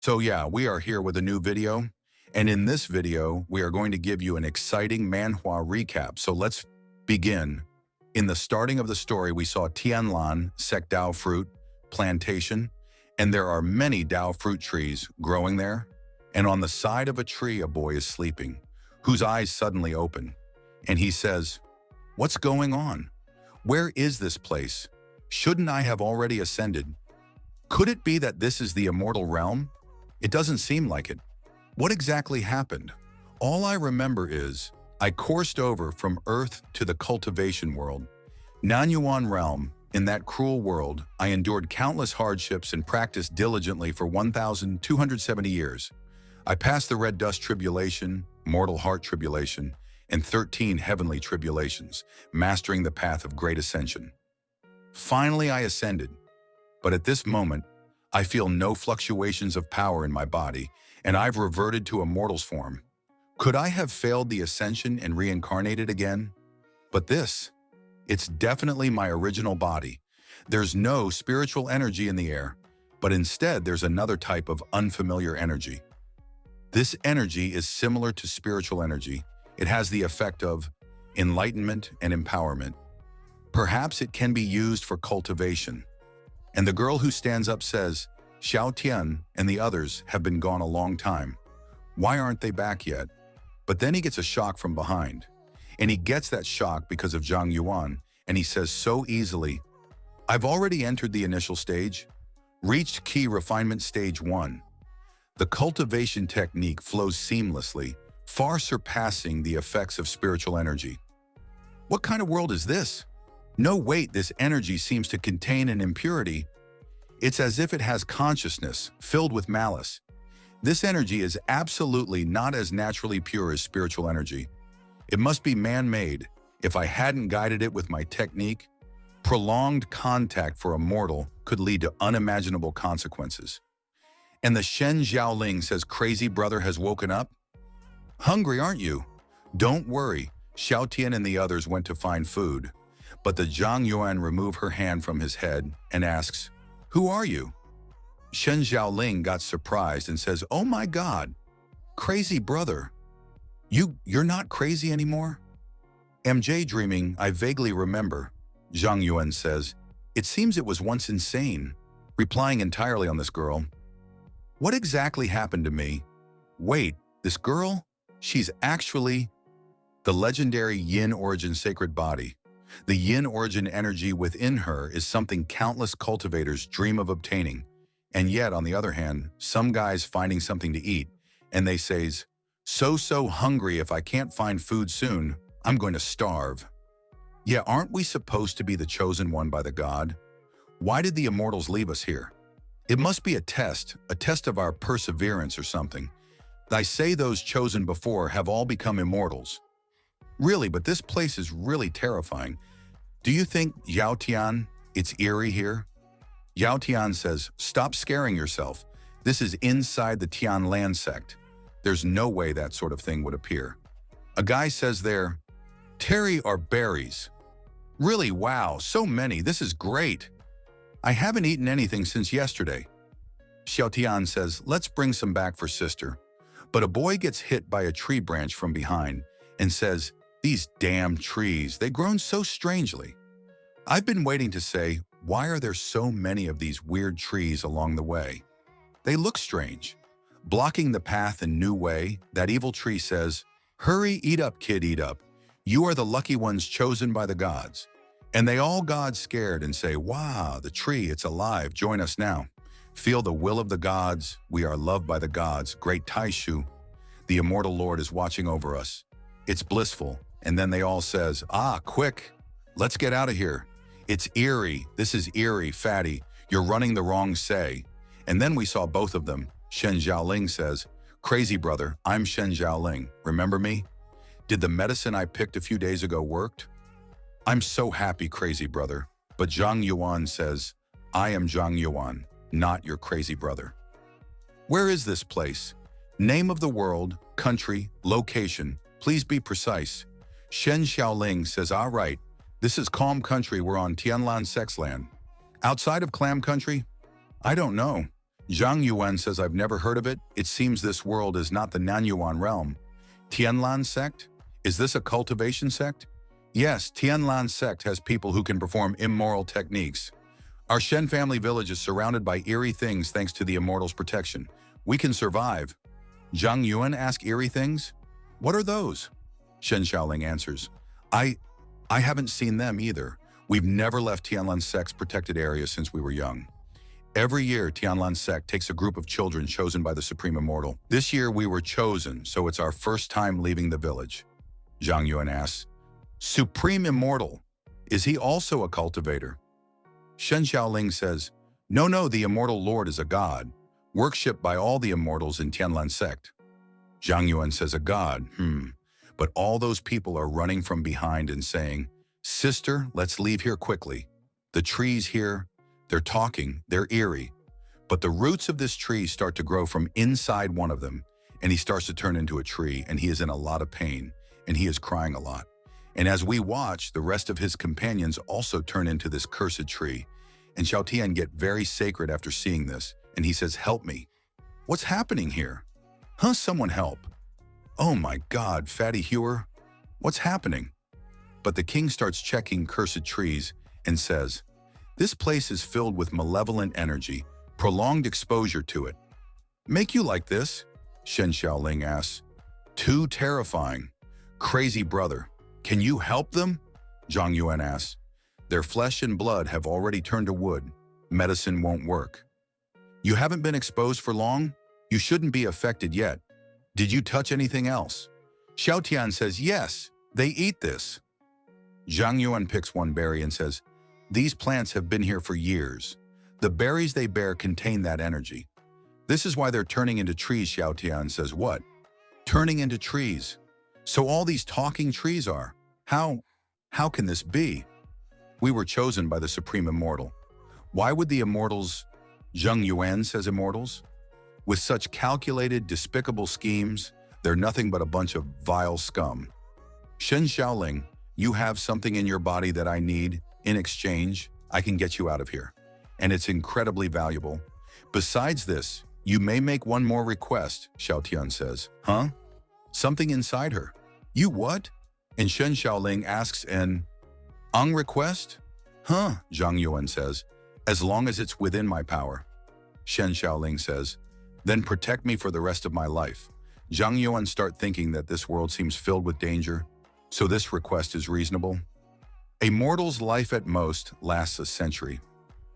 So yeah, we are here with a new video. And in this video, we are going to give you an exciting Manhwa recap. So let's begin. In the starting of the story, we saw Tianlan, Sek Dao fruit, plantation, and there are many Dao fruit trees growing there. And on the side of a tree, a boy is sleeping, whose eyes suddenly open. And he says, "What's going on? Where is this place? Shouldn't I have already ascended? Could it be that this is the immortal realm? It doesn't seem like it. What exactly happened? All I remember is I coursed over from Earth to the cultivation world. Nanyuan realm, in that cruel world, I endured countless hardships and practiced diligently for 1,270 years. I passed the red dust tribulation, mortal heart tribulation, and 13 heavenly tribulations, mastering the path of great ascension. Finally, I ascended. But at this moment, I feel no fluctuations of power in my body, and I've reverted to a mortal's form. Could I have failed the ascension and reincarnated again? But this, it's definitely my original body. There's no spiritual energy in the air, but instead there's another type of unfamiliar energy. This energy is similar to spiritual energy. It has the effect of enlightenment and empowerment. Perhaps it can be used for cultivation. And the girl who stands up says, Xiao Tian and the others have been gone a long time. Why aren't they back yet? But then he gets a shock from behind. And he gets that shock because of Zhang Yuan, and he says so easily, I've already entered the initial stage, reached key refinement stage 1. The cultivation technique flows seamlessly, far surpassing the effects of spiritual energy. What kind of world is this? No, wait, this energy seems to contain an impurity. It's as if it has consciousness, filled with malice. This energy is absolutely not as naturally pure as spiritual energy. It must be man-made. If I hadn't guided it with my technique, prolonged contact for a mortal could lead to unimaginable consequences. And the Shen Xiaoling says crazy brother has woken up? Hungry, aren't you? Don't worry, Xiao Tian and the others went to find food. But the Zhang Yuan removes her hand from his head and asks, Who are you? Shen Xiaoling got surprised and says, Oh my God, crazy brother. You're not crazy anymore? MJ dreaming, I vaguely remember. Zhang Yuan says, It seems it was once insane, replying entirely on this girl. What exactly happened to me? Wait, this girl? She's actually the legendary Yin origin sacred body. The yin origin energy within her is something countless cultivators dream of obtaining. And yet, on the other hand, some guy's finding something to eat, and they says, so hungry if I can't find food soon, I'm going to starve. Yeah, aren't we supposed to be the chosen one by the god? Why did the immortals leave us here? It must be a test of our perseverance or something. I say those chosen before have all become immortals. Really, but this place is really terrifying. Do you think, Yao Tian, it's eerie here? Yao Tian says, Stop scaring yourself. This is inside the Tianlan sect. There's no way that sort of thing would appear. A guy says there, Terry are berries. Really, wow, so many, this is great. I haven't eaten anything since yesterday. Xiao Tian says, Let's bring some back for sister. But a boy gets hit by a tree branch from behind and says, These damn trees, they've grown so strangely. I've been waiting to say, why are there so many of these weird trees along the way? They look strange. Blocking the path in New Way, that evil tree says, Hurry, eat up, kid, eat up. You are the lucky ones chosen by the gods. And they all gods scared and say, Wow, the tree, it's alive, join us now. Feel the will of the gods, we are loved by the gods, great Taishu. The immortal Lord is watching over us. It's blissful. And then they all says, quick, let's get out of here. It's eerie, this is eerie, fatty, you're running the wrong say. And then we saw both of them. Shen Xiaoling says, Crazy brother, I'm Shen Xiaoling, remember me? Did the medicine I picked a few days ago worked? I'm so happy, crazy brother. But Zhang Yuan says, I am Zhang Yuan, not your crazy brother. Where is this place? Name of the world, country, location, please be precise. Shen Xiaoling says, all right, this is calm country, we're on Tianlan Sex land. Outside of clam country? I don't know. Zhang Yuan says, I've never heard of it. It seems this world is not the Nanyuan realm. Tianlan sect? Is this a cultivation sect? Yes, Tianlan sect has people who can perform immoral techniques. Our Shen family village is surrounded by eerie things thanks to the immortal's protection. We can survive. Zhang Yuan asks eerie things? What are those? Shen Xiaoling answers, I haven't seen them either. We've never left Tianlan sect's protected area since we were young. Every year, Tianlan sect takes a group of children chosen by the Supreme Immortal. This year, we were chosen, so it's our first time leaving the village. Zhang Yuan asks, Supreme Immortal, is he also a cultivator? Shen Xiaoling says, No, the Immortal Lord is a god, worshiped by all the immortals in Tianlan sect. Zhang Yuan says, a god, But all those people are running from behind and saying, Sister, let's leave here quickly. The trees here, they're talking, they're eerie. But the roots of this tree start to grow from inside one of them, and he starts to turn into a tree, and he is in a lot of pain, and he is crying a lot. And as we watch, the rest of his companions also turn into this cursed tree. And Xiao Tian get very sacred after seeing this, and he says, help me. What's happening here? Someone help. Oh my God, Fatty Hewer, what's happening? But the king starts checking cursed trees and says, this place is filled with malevolent energy, prolonged exposure to it. Make you like this? Shen Xiaoling asks. Too terrifying. Crazy brother, can you help them? Zhang Yuan asks. Their flesh and blood have already turned to wood. Medicine won't work. You haven't been exposed for long? You shouldn't be affected yet. Did you touch anything else? Xiao Tian says, yes, they eat this. Zhang Yuan picks one berry and says, these plants have been here for years. The berries they bear contain that energy. This is why they're turning into trees, Xiao Tian says. What? Turning into trees. So all these talking trees are. How can this be? We were chosen by the Supreme Immortal. Why would the immortals, Zhang Yuan says immortals? With such calculated, despicable schemes, they're nothing but a bunch of vile scum. Shen Xiaoling, you have something in your body that I need. In exchange, I can get you out of here. And it's incredibly valuable. Besides this, you may make one more request, Xiao Tian says. Huh? Something inside her. You what? And Shen Xiaoling asks an request? Huh, Zhang Yuan says. As long as it's within my power. Shen Xiaoling says, then protect me for the rest of my life. Zhang Yuan start thinking that this world seems filled with danger, so this request is reasonable. A mortal's life at most lasts a century.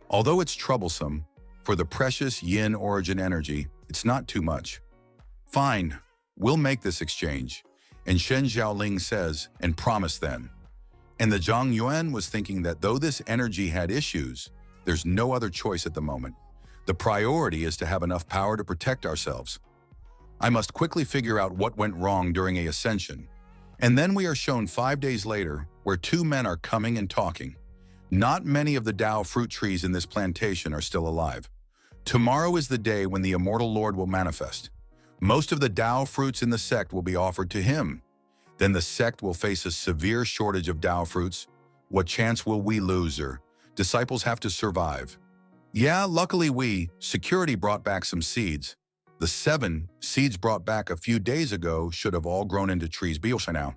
Although it's troublesome, for the precious yin origin energy, it's not too much. Fine, we'll make this exchange. And Shen Xiaoling says, and promise then. And the Zhang Yuan was thinking that though this energy had issues, there's no other choice at the moment. The priority is to have enough power to protect ourselves. I must quickly figure out what went wrong during a ascension. And then we are shown 5 days later, where two men are coming and talking. Not many of the Dao fruit trees in this plantation are still alive. Tomorrow is the day when the Immortal Lord will manifest. Most of the Dao fruits in the sect will be offered to him. Then the sect will face a severe shortage of Dao fruits. What chance will we lose, or disciples have to survive? Yeah, luckily security brought back some seeds. The 7 seeds brought back a few days ago should have all grown into trees now.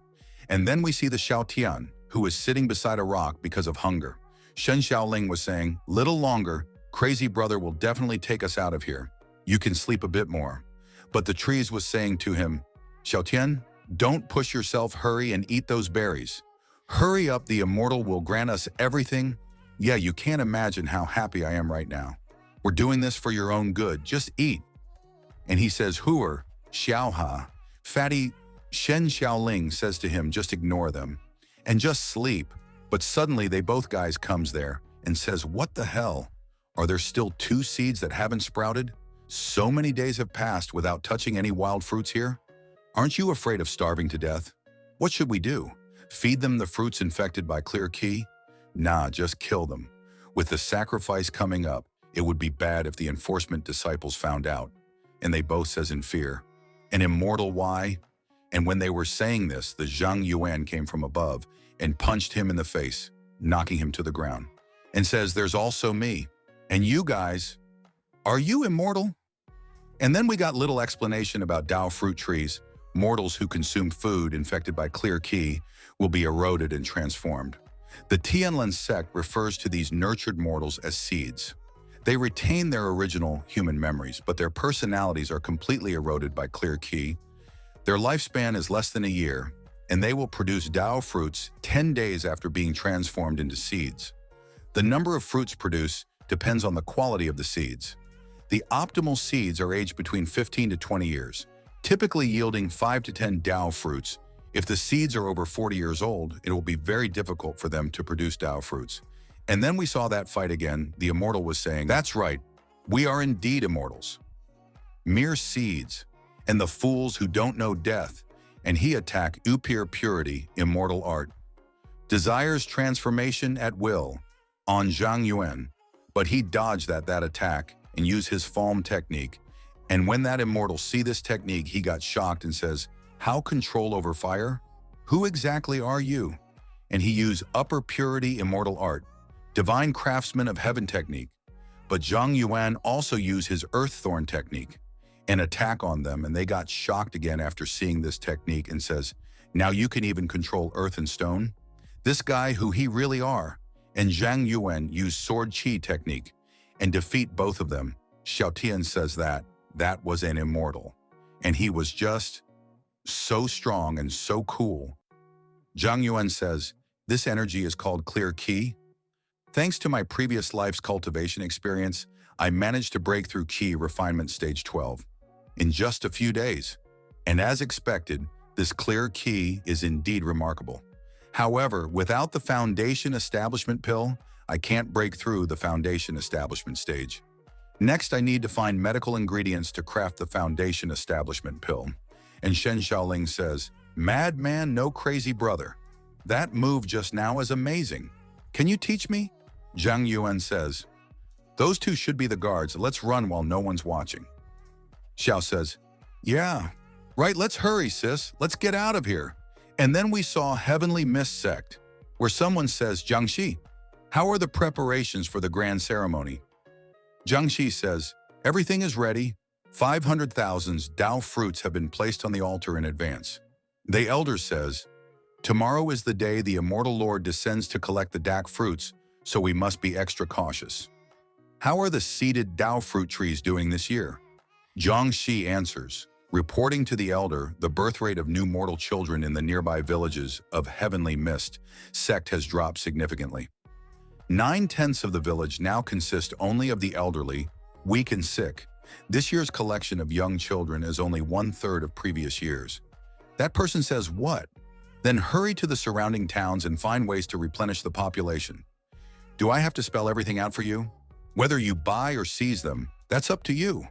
And then we see the Xiao Tian, who is sitting beside a rock because of hunger. Shen Xiaoling was saying, little longer, crazy brother will definitely take us out of here. You can sleep a bit more. But the trees was saying to him, Xiao Tian, don't push yourself, hurry and eat those berries. Hurry up, the immortal will grant us everything. Yeah, you can't imagine how happy I am right now. We're doing this for your own good, just eat. And he says, Hooer, Xiaoha, Fatty. Shen Xiaoling says to him, just ignore them and just sleep. But suddenly they both guys comes there and says, what the hell? Are there still 2 seeds that haven't sprouted? So many days have passed without touching any wild fruits here. Aren't you afraid of starving to death? What should we do? Feed them the fruits infected by clear qi? Nah, just kill them. With the sacrifice coming up, it would be bad if the enforcement disciples found out. And they both says in fear, an immortal why? And when they were saying this, the Zhang Yuan came from above and punched him in the face, knocking him to the ground, and says, there's also me. And you guys, Are you immortal? And then we got little explanation about Tao fruit trees. Mortals who consume food infected by clear qi will be eroded and transformed. The Tianlin sect refers to these nurtured mortals as seeds. They retain their original human memories, but their personalities are completely eroded by clear qi. Their lifespan is less than a year, and they will produce Tao fruits 10 days after being transformed into seeds. The number of fruits produced depends on the quality of the seeds. The optimal seeds are aged between 15 to 20 years, typically yielding 5 to 10 Tao fruits. If the seeds are over 40 years old, it will be very difficult for them to produce Tao fruits. And then we saw that fight again. The immortal was saying, "That's right, we are indeed immortals. Mere seeds, and the fools who don't know death." And he attacked Upir purity, immortal art. Desires transformation at will on Zhang Yuan, but he dodged that attack and used his Falm technique. And when that immortal see this technique, he got shocked and says, "How control over fire? Who exactly are you?" And he used upper purity immortal art, divine craftsman of heaven technique. But Zhang Yuan also used his earth thorn technique, an attack on them, and they got shocked again after seeing this technique and says, "Now you can even control earth and stone? This guy who he really are." And Zhang Yuan used sword qi technique and defeat both of them. Xiaotian says that was an immortal, and he was just so strong and so cool. Zhang Yuan says, "This energy is called clear qi. Thanks to my previous life's cultivation experience, I managed to break through qi refinement stage 12 in just a few days. And as expected, this clear qi is indeed remarkable. However, without the foundation establishment pill, I can't break through the foundation establishment stage. Next, I need to find medical ingredients to craft the foundation establishment pill." And Shen Xiaoling says, "Madman, no crazy brother. That move just now is amazing. Can you teach me?" Zhang Yuan says, "Those two should be the guards. Let's run while no one's watching." Xiao says, "Yeah, right, let's hurry, sis. Let's get out of here." And then we saw Heavenly Mist sect, where someone says, "Jiangxi, how are the preparations for the grand ceremony?" Jiangxi says, "Everything is ready. 500,000 Tao fruits have been placed on the altar in advance." The elder says, "Tomorrow is the day the immortal Lord descends to collect the Dak fruits, so we must be extra cautious." "How are the seeded Tao fruit trees doing this year?" Jiangxi answers, reporting to the elder, the birth rate of new mortal children in the nearby villages of Heavenly Mist sect has dropped significantly. 9/10 of the village now consist only of the elderly, weak and sick. This year's collection of young children is only 1/3 of previous years. That person says, "What?" Then hurry to the surrounding towns and find ways to replenish the population. Do I have to spell everything out for you? Whether you buy or seize them, that's up to you.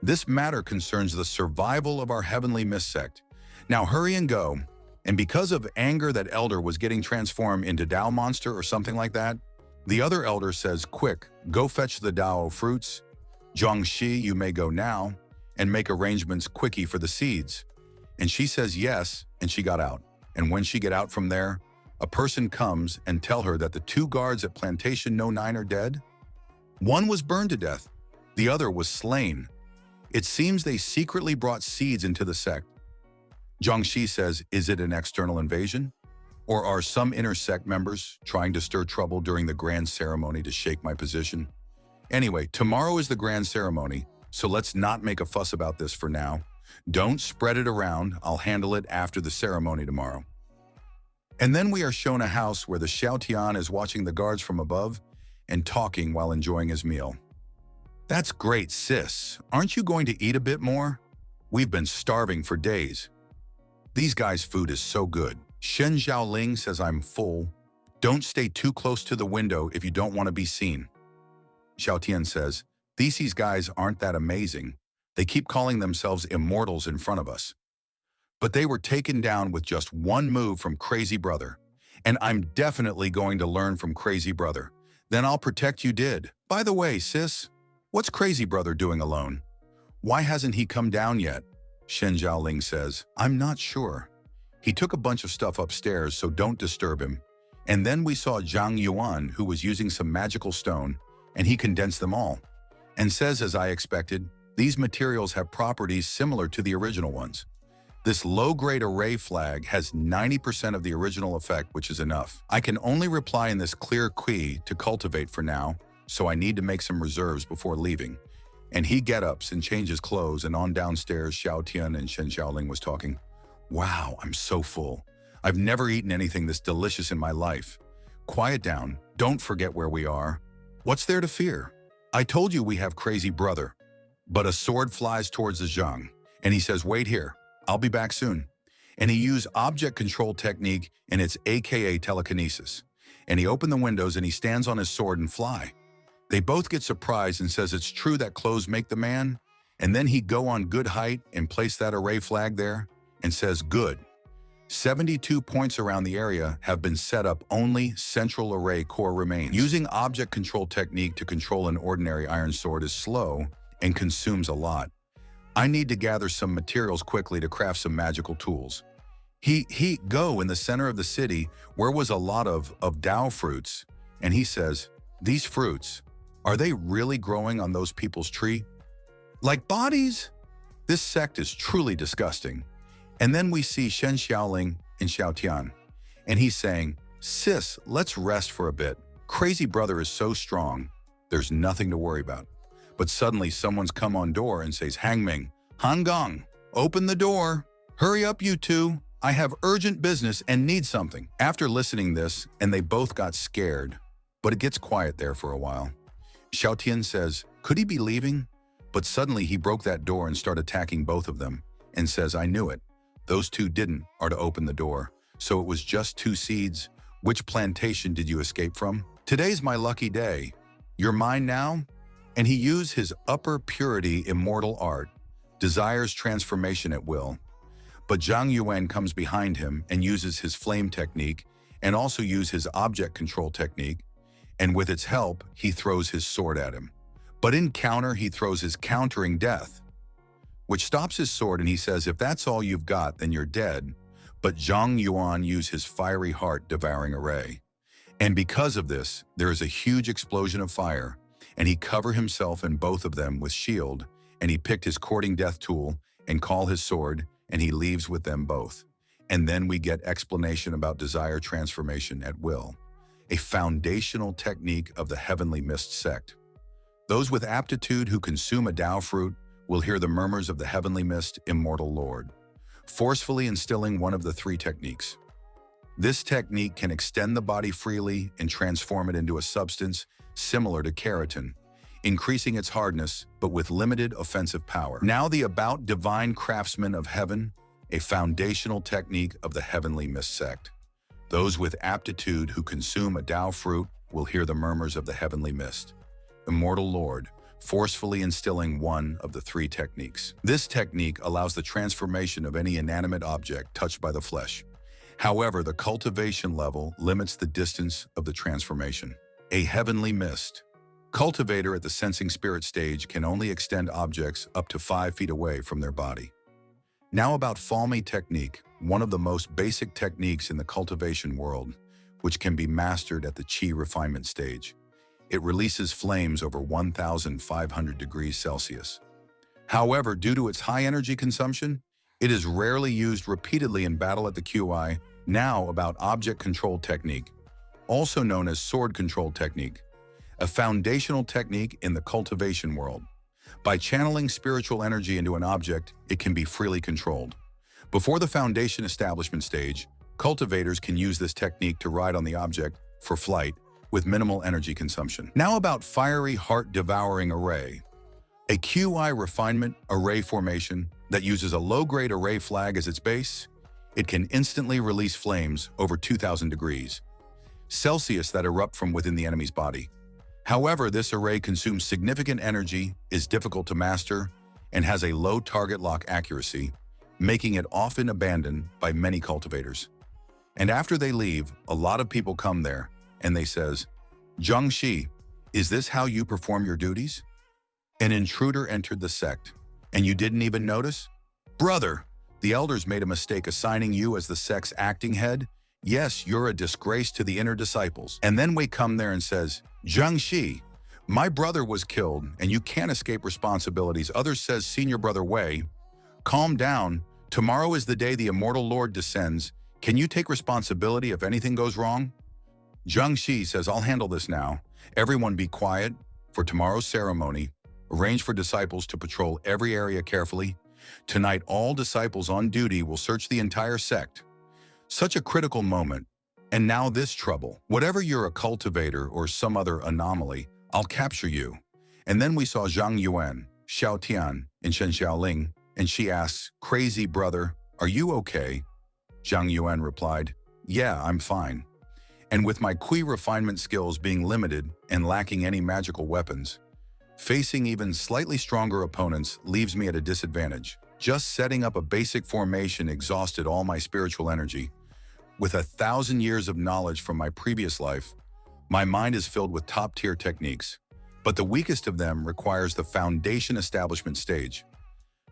This matter concerns the survival of our Heavenly Mist sect. Now hurry and go." And because of anger that elder was getting transformed into Tao monster or something like that, the other elder says, "Quick, go fetch the Tao fruits. Jiangxi, you may go now, and make arrangements quickie for the seeds." And she says yes, and she got out. And when she get out from there, a person comes and tell her that the 2 guards at Plantation No 9 are dead. One was burned to death, the other was slain. It seems they secretly brought seeds into the sect. Jiangxi says, "Is it an external invasion? Or are some inner sect members trying to stir trouble during the grand ceremony to shake my position? Anyway, tomorrow is the grand ceremony, so let's not make a fuss about this for now. Don't spread it around. I'll handle it after the ceremony tomorrow." And then we are shown a house where the Xiaotian is watching the guards from above and talking while enjoying his meal. "That's great, sis. Aren't you going to eat a bit more? We've been starving for days. These guys' food is so good." Shen Xiaoling says, "I'm full. Don't stay too close to the window if you don't want to be seen." Xiaotian says, "These guys aren't that amazing. They keep calling themselves immortals in front of us. But they were taken down with just one move from Crazy Brother. And I'm definitely going to learn from Crazy Brother. Then I'll protect you did. By the way, sis, what's Crazy Brother doing alone? Why hasn't he come down yet?" Shen Xiaoling says, "I'm not sure. He took a bunch of stuff upstairs, so don't disturb him." And then we saw Zhang Yuan, who was using some magical stone, and he condensed them all. and says, as I expected, these materials have properties similar to the original ones. This low-grade array flag has 90% of the original effect, which is enough. I can only reply in this clear key to cultivate for now, so I need to make some reserves before leaving. And he get-ups and changes clothes, and on downstairs, Xiao Tian and Shen Xiaoling was talking. Wow, I'm so full. I've never eaten anything this delicious in my life. Quiet down. Don't forget where we are. What's there to fear? I told you we have crazy brother. But a sword flies towards the Zhang, and he says, wait here. I'll be back soon. And he used object control technique, and it's AKA telekinesis. And he opened the windows and he stands on his sword and fly. They both get surprised and says it's true that clothes make the man. And then he go on good height and place that array flag there and says good. 72 points around the area have been set up, only central array core remains. Using object control technique to control an ordinary iron sword is slow and consumes a lot. I need to gather some materials quickly to craft some magical tools. He go in the center of the city where was a lot of Dao fruits, and he says, these fruits, are they really growing on those people's tree? Like bodies? This sect is truly disgusting. And then we see Shen Xiaoling and Xiao Tian, and he's saying, sis, let's rest for a bit. Crazy brother is so strong, there's nothing to worry about. But suddenly someone's come on door and says, Hangming, Han Gong, open the door. Hurry up, you two. I have urgent business and need something. After listening this, and they both got scared, but it gets quiet there for a while. Xiao Tian says, could he be leaving? But suddenly he broke that door and started attacking both of them and says, I knew it. Those two are to open the door. So it was just two seeds. Which plantation did you escape from? Today's my lucky day. You're mine now? And he used his upper purity immortal art, desires transformation at will. But Zhang Yuan comes behind him and uses his flame technique and also uses his object control technique, and with its help, he throws his sword at him. But in counter, he throws his countering death, which stops his sword, and he says, if that's all you've got, then you're dead. But Zhang Yuan used his fiery heart devouring array. And because of this, there is a huge explosion of fire, and he covered himself and both of them with shield, and he picked his courting death tool and call his sword, and he leaves with them both. And then we get explanation about desire transformation at will, a foundational technique of the heavenly mist sect. Those with aptitude who consume a Tao fruit will hear the murmurs of the heavenly mist, immortal Lord, forcefully instilling one of the three techniques. This technique can extend the body freely and transform it into a substance similar to keratin, increasing its hardness, but with limited offensive power. Now the about divine craftsmen of heaven, a foundational technique of the heavenly mist sect. Those with aptitude who consume a Tao fruit will hear the murmurs of the heavenly mist, immortal Lord, forcefully instilling one of the three techniques. This technique allows the transformation of any inanimate object touched by the flesh. However, the cultivation level limits the distance of the transformation. A heavenly mist. Cultivator at the sensing spirit stage can only extend objects up to 5 feet away from their body. Now about Falmi technique, one of the most basic techniques in the cultivation world, which can be mastered at the Qi refinement stage. It releases flames over 1,500 degrees Celsius. However, due to its high energy consumption, it is rarely used repeatedly in battle at the QI. Now about object control technique, also known as sword control technique, a foundational technique in the cultivation world. By channeling spiritual energy into an object, it can be freely controlled. Before the foundation establishment stage, cultivators can use this technique to ride on the object for flight with minimal energy consumption. Now about fiery heart-devouring array, a QI refinement array formation that uses a low-grade array flag as its base. It can instantly release flames over 2,000 degrees Celsius that erupt from within the enemy's body. However, this array consumes significant energy, is difficult to master, and has a low target lock accuracy, making it often abandoned by many cultivators. And after they leave, a lot of people come there, and they says, Zhang Shi, is this how you perform your duties? An intruder entered the sect, and you didn't even notice? Brother, the elders made a mistake assigning you as the sect's acting head. Yes, you're a disgrace to the inner disciples. And then we come there and says, Zhang Shi, My brother was killed, and you can't escape responsibilities. Others says, Senior Brother Wei, calm down. Tomorrow is the day the Immortal Lord descends. Can you take responsibility if anything goes wrong? Zhang Shi says, I'll handle this now. Everyone be quiet. For tomorrow's ceremony, arrange for disciples to patrol every area carefully. Tonight, all disciples on duty will search the entire sect. Such a critical moment. And now this trouble. Whatever you're a cultivator or some other anomaly, I'll capture you. And then we saw Zhang Yuan, Xiao Tian, and Shen Xiaoling, and she asks, Crazy brother, are you okay? Zhang Yuan replied, Yeah, I'm fine. And with my Kui refinement skills being limited and lacking any magical weapons, facing even slightly stronger opponents leaves me at a disadvantage. Just setting up a basic formation exhausted all my spiritual energy. With 1,000 years of knowledge from my previous life, my mind is filled with top-tier techniques, but the weakest of them requires the foundation establishment stage.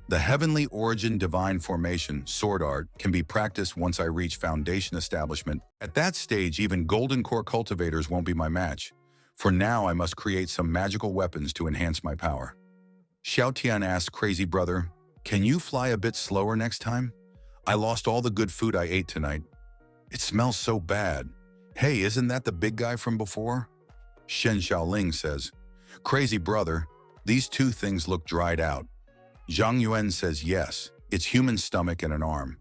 The heavenly origin divine formation, sword art, can be practiced once I reach foundation establishment. At that stage, even golden core cultivators won't be my match. For now, I must create some magical weapons to enhance my power. Xiao Tian asked, Crazy brother, can you fly a bit slower next time? I lost all the good food I ate tonight. It smells so bad. Hey, isn't that the big guy from before? Shen Xiaoling says, Crazy brother, these two things look dried out. Zhang Yuan says yes, it's human stomach and an arm.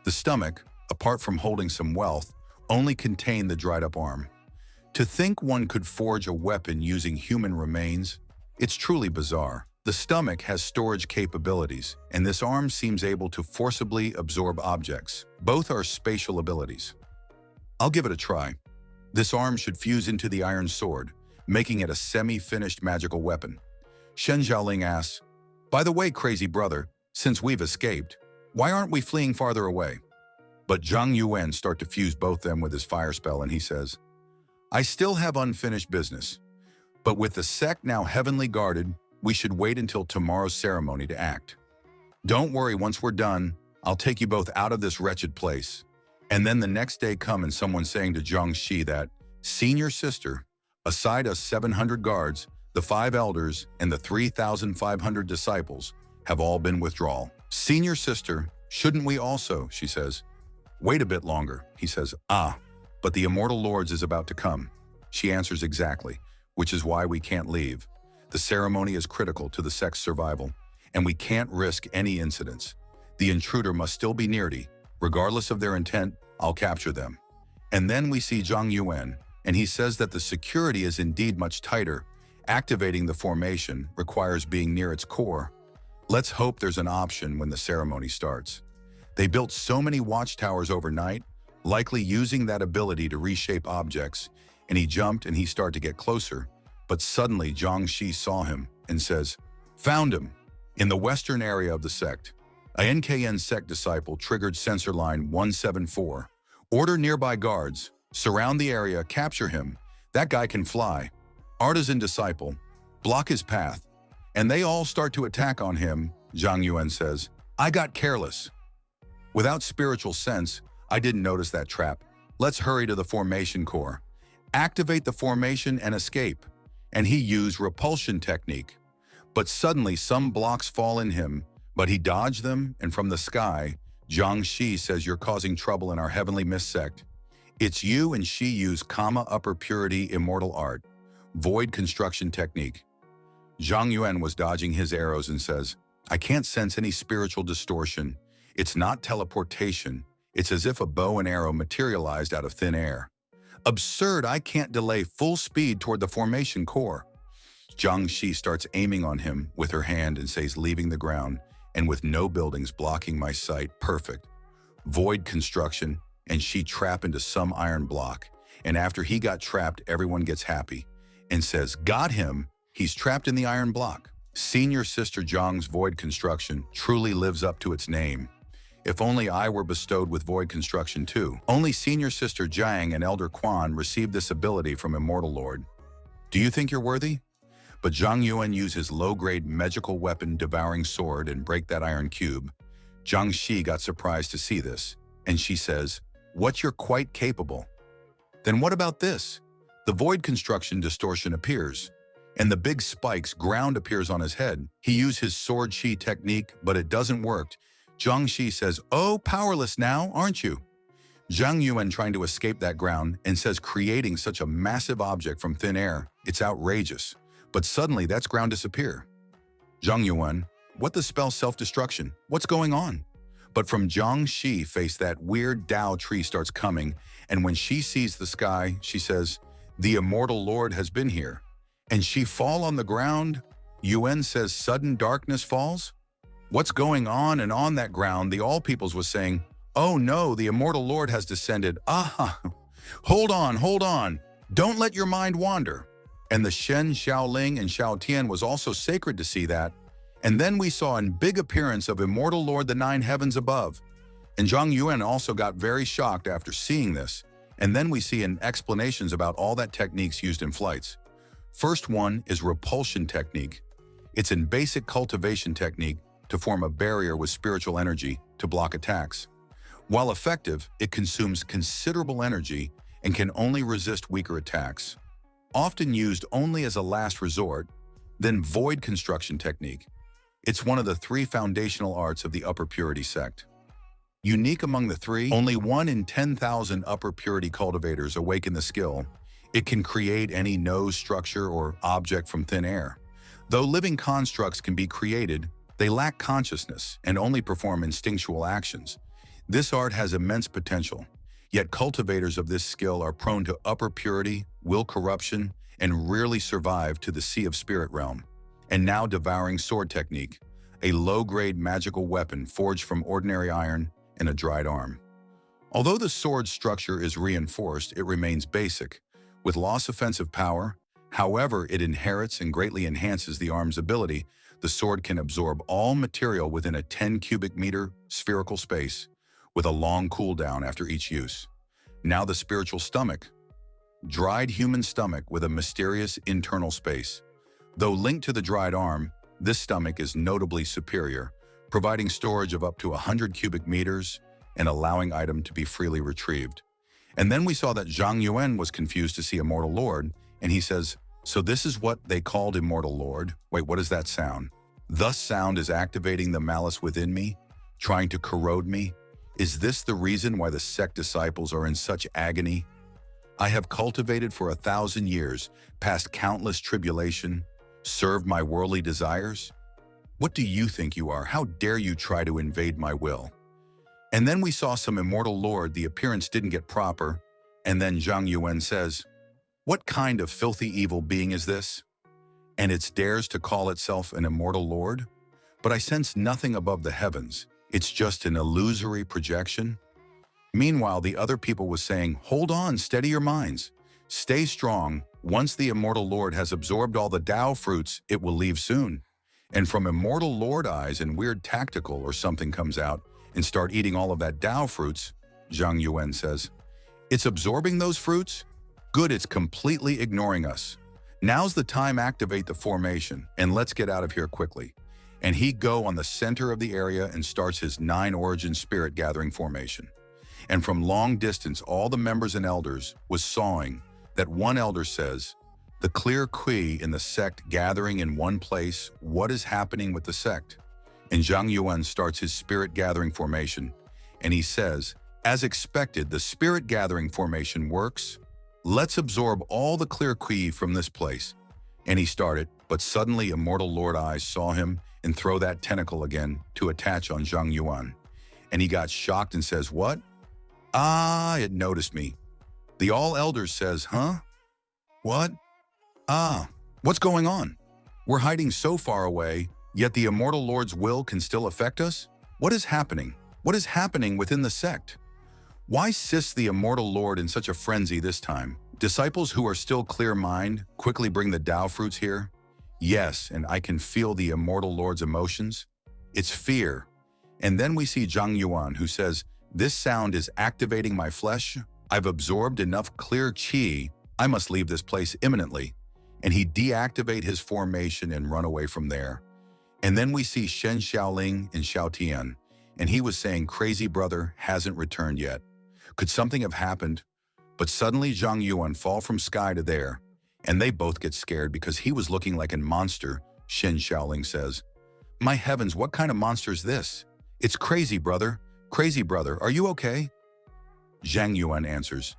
The stomach, apart from holding some wealth, only contained the dried up arm. To think one could forge a weapon using human remains, it's truly bizarre. The stomach has storage capabilities, and this arm seems able to forcibly absorb objects. Both are spatial abilities. I'll give it a try. This arm should fuse into the iron sword, making it a semi-finished magical weapon. Shen Xiaoling asks, By the way, crazy brother, since we've escaped, why aren't we fleeing farther away? But Zhang Yuan starts to fuse both them with his fire spell, and he says, I still have unfinished business, but with the sect now heavenly guarded, we should wait until tomorrow's ceremony to act. Don't worry, once we're done, I'll take you both out of this wretched place. And then the next day come and someone saying to Zhang Shi that, Senior sister, aside us 700 guards, the 5 elders, and the 3,500 disciples have all been withdrawal. Senior sister, shouldn't we also, she says. Wait a bit longer, he says. But the Immortal Lords is about to come. She answers exactly, which is why we can't leave. The ceremony is critical to the sect's survival, and we can't risk any incidents. The intruder must still be nearly. Regardless of their intent, I'll capture them. And then we see Zhang Yuan, and he says that the security is indeed much tighter. Activating the formation requires being near its core. Let's hope there's an option when the ceremony starts. They built so many watchtowers overnight, likely using that ability to reshape objects, and he jumped and he started to get closer. But suddenly Zhang Shi saw him and says, Found him! In the western area of the sect, a NKN sect disciple triggered sensor line 174. Order nearby guards, surround the area, capture him. That guy can fly. Artisan disciple, block his path. And they all start to attack on him, Zhang Yuan says. I got careless. Without spiritual sense, I didn't notice that trap. Let's hurry to the formation core. Activate the formation and escape. And he used repulsion technique. But suddenly some blocks fall in him, but he dodged them, and from the sky, Zhang Shi says, You're causing trouble in our heavenly mist sect. It's you and she use upper purity immortal art, void construction technique. Zhang Yuan was dodging his arrows and says, I can't sense any spiritual distortion. It's not teleportation. It's as if a bow and arrow materialized out of thin air. Absurd, I can't delay full speed toward the formation core. Zhang Shi starts aiming on him with her hand and says, leaving the ground, and with no buildings blocking my sight, perfect. Void construction, and she trap into some iron block. And after he got trapped, everyone gets happy and says, Got him, he's trapped in the iron block. Senior sister Zhang's void construction truly lives up to its name. If only I were bestowed with void construction too. Only senior sister Jiang and elder Quan received this ability from Immortal Lord. Do you think you're worthy? But Zhang Yuan used his low-grade magical weapon devouring sword and break that iron cube. Zhang Shi got surprised to see this, and she says, What, you're quite capable. Then what about this? The void construction distortion appears. And the big spikes, ground appears on his head. He used his sword chi technique, but it doesn't work. Zhang Shi says, "Oh, powerless now, aren't you?" Zhang Yuan trying to escape that ground and says creating such a massive object from thin air, it's outrageous. But suddenly that's ground disappear. Zhang Yuan, what the spell self-destruction? What's going on? But from Zhang Shi face that weird Dao tree starts coming, and when she sees the sky, she says, "The immortal Lord has been here." And she fall on the ground. Yuan says sudden darkness falls. What's going on? And on that ground, the All Peoples was saying, "Oh no, the immortal Lord has descended. Ah, hold on. Don't let your mind wander." And the Shen, Xiaoling, and Xiaotian was also sacred to see that. And then we saw a big appearance of immortal Lord the nine heavens above. And Zhang Yuan also got very shocked after seeing this. And then we see an explanations about all that techniques used in flights. First one is repulsion technique. It's a basic cultivation technique to form a barrier with spiritual energy to block attacks. While effective, it consumes considerable energy and can only resist weaker attacks. Often used only as a last resort. Then void construction technique. It's one of the three foundational arts of the upper purity sect. Unique among the three, only 1 in 10,000 upper purity cultivators awaken the skill. It can create any nose structure or object from thin air. Though living constructs can be created, they lack consciousness and only perform instinctual actions. This art has immense potential, yet cultivators of this skill are prone to upper purity, will corruption, and rarely survive to the sea of spirit realm. And now devouring sword technique, a low-grade magical weapon forged from ordinary iron and a dried arm. Although the sword's structure is reinforced, it remains basic, with loss offensive power. However, it inherits and greatly enhances the arm's ability. The sword can absorb all material within a 10 cubic meter spherical space, with a long cooldown after each use. Now the spiritual stomach. Dried human stomach with a mysterious internal space. Though linked to the dried arm, this stomach is notably superior, providing storage of up to 100 cubic meters and allowing item to be freely retrieved. And then we saw that Zhang Yuan was confused to see Immortal Lord, and he says, "So this is what they called Immortal Lord? Wait, what does that sound? Thus sound is activating the malice within me, trying to corrode me. Is this the reason why the sect disciples are in such agony? I have cultivated for 1,000 years, passed countless tribulation, served my worldly desires. What do you think you are? How dare you try to invade my will?" And then we saw some Immortal Lord, the appearance didn't get proper, and then Zhang Yuan says, "What kind of filthy evil being is this? And it dares to call itself an Immortal Lord? But I sense nothing above the heavens. It's just an illusory projection." Meanwhile, the other people was saying, "Hold on, steady your minds. Stay strong. Once the Immortal Lord has absorbed all the Tao fruits, it will leave soon. And from Immortal Lord eyes and weird tactical or something comes out and start eating all of that Tao fruits," Zhang Yuan says. "It's absorbing those fruits? Good, it's completely ignoring us. Now's the time activate the formation, and let's get out of here quickly." And he go on the center of the area and starts his 9 origin spirit gathering formation. And from long distance, all the members and elders was sawing that one elder says, "The clear Kui in the sect gathering in one place, what is happening with the sect?" And Zhang Yuan starts his spirit gathering formation, and he says, "As expected, the spirit gathering formation works. Let's absorb all the clear Kui from this place." And he started, but suddenly Immortal Lord Eyes saw him and throw that tentacle again to attach on Zhang Yuan. And he got shocked and says, "What? Ah, it noticed me." The All Elders says, "Huh? What? Ah, what's going on? We're hiding so far away, yet the Immortal Lord's will can still affect us? What is happening? What is happening within the sect? Why assists the Immortal Lord in such a frenzy this time? Disciples who are still clear-minded quickly bring the Tao fruits here? Yes, and I can feel the Immortal Lord's emotions. It's fear." And then we see Zhang Yuan, who says, "This sound is activating my flesh. I've absorbed enough clear qi. I must leave this place imminently." And he deactivate his formation and run away from there. And then we see Shen Xiaoling and Xiaotian, and he was saying, "Crazy brother hasn't returned yet. Could something have happened?" But suddenly Zhang Yuan fall from sky to there, And they both get scared because he was looking like a monster. Shin Shaoling says, "My heavens, what kind of monster is this? It's crazy, brother. Crazy, brother. Are you okay?" Zhang Yuan answers,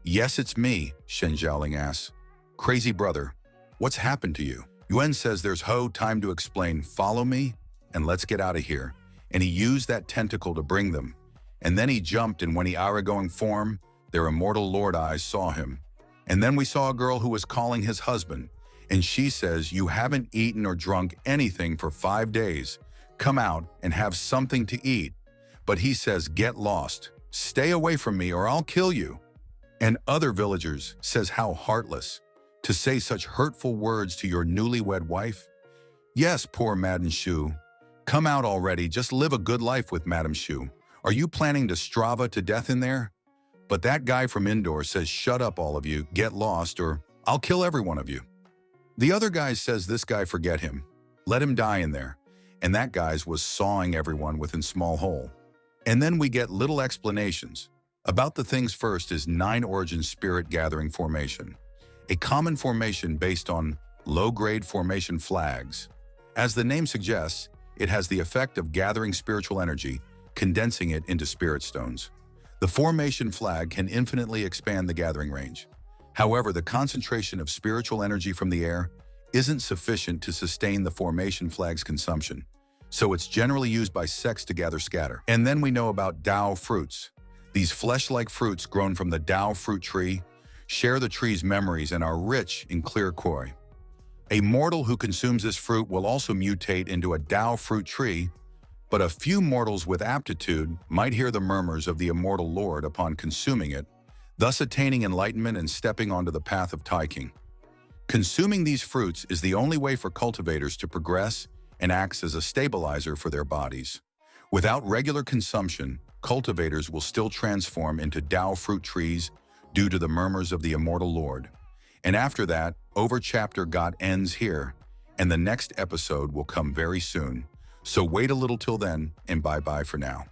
"Yes, it's me," Shin Xiaoling asks. "Crazy brother, what's happened to you?" Yuan says there's time to explain. "Follow me, and let's get out of here." And he used that tentacle to bring them. And then he jumped, and when he going form, their immortal lord eyes saw him. And then we saw a girl who was calling his husband. And she says, "You haven't eaten or drunk anything for 5 days. Come out and have something to eat." But he says, "Get lost. Stay away from me or I'll kill you." And other villagers says, "How heartless to say such hurtful words to your newlywed wife." Yes, poor Madame Shu. Come out already, just live a good life with Madame Shu. Are you planning to Strava to death in there? But that guy from indoor says, "Shut up all of you, get lost or I'll kill every one of you." The other guy says this guy forget him. Let him die in there. And that guy's was sawing everyone within small hole. And then we get little explanations. About the things first is 9 origin spirit gathering formation. A common formation based on low-grade formation flags. As the name suggests, it has the effect of gathering spiritual energy, condensing it into spirit stones. The formation flag can infinitely expand the gathering range. However, the concentration of spiritual energy from the air isn't sufficient to sustain the formation flag's consumption, so it's generally used by sects to gather scatter. And then we know about Dao fruits. These flesh-like fruits grown from the Dao fruit tree share the tree's memories and are rich in clear koi. A mortal who consumes this fruit will also mutate into a Dao fruit tree, but a few mortals with aptitude might hear the murmurs of the immortal Lord upon consuming it, thus attaining enlightenment and stepping onto the path of Taiking. Consuming these fruits is the only way for cultivators to progress and acts as a stabilizer for their bodies. Without regular consumption, cultivators will still transform into Dao fruit trees due to the murmurs of the immortal Lord. And after that, chapter got ends here, and the next episode will come very soon. So wait a little till then, and bye-bye for now.